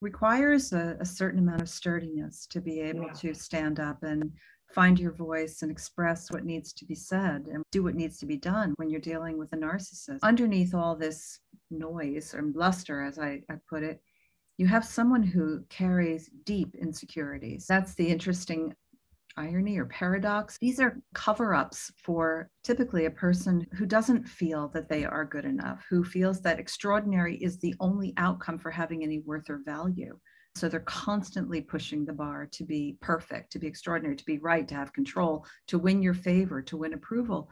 Requires a certain amount of sturdiness to be able to stand up and find your voice and express what needs to be said and do what needs to be done when you're dealing with a narcissist. Underneath all this noise or bluster, as I put it, you have someone who carries deep insecurities. That's the interesting irony or paradox. These are cover-ups for typically a person who doesn't feel that they are good enough, who feels that extraordinary is the only outcome for having any worth or value. So they're constantly pushing the bar to be perfect, to be extraordinary, to be right, to have control, to win your favor, to win approval.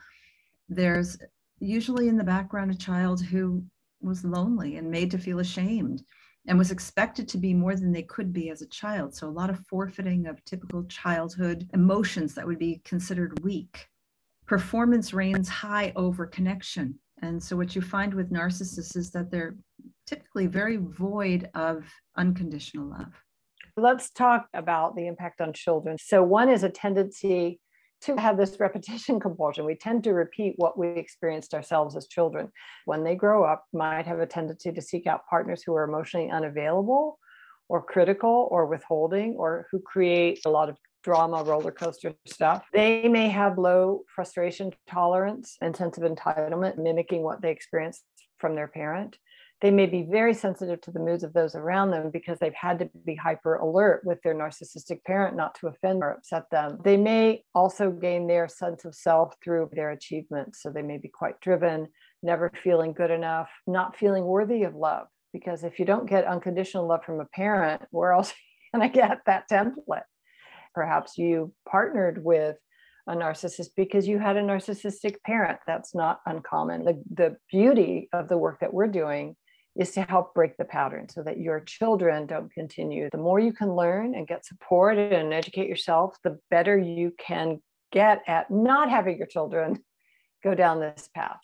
There's usually in the background a child who was lonely and made to feel ashamed and was expected to be more than they could be as a child. So a lot of forfeiting of typical childhood emotions that would be considered weak. Performance reigns high over connection. And so what you find with narcissists is that they're typically very void of unconditional love. Let's talk about the impact on children. So one is a tendency to have this repetition compulsion. We tend to repeat what we experienced ourselves as children. When they grow up, might have a tendency to seek out partners who are emotionally unavailable or critical or withholding, or who create a lot of drama, roller coaster stuff. They may have low frustration tolerance and sense of entitlement, mimicking what they experienced from their parent. They may be very sensitive to the moods of those around them because they've had to be hyper alert with their narcissistic parent not to offend or upset them. They may also gain their sense of self through their achievements. So they may be quite driven, never feeling good enough, not feeling worthy of love. Because if you don't get unconditional love from a parent, where else are you going to get that template? Perhaps you partnered with a narcissist because you had a narcissistic parent. That's not uncommon. The beauty of the work that we're doing is to help break the pattern so that your children don't continue. The more you can learn and get support and educate yourself, the better you can get at not having your children go down this path.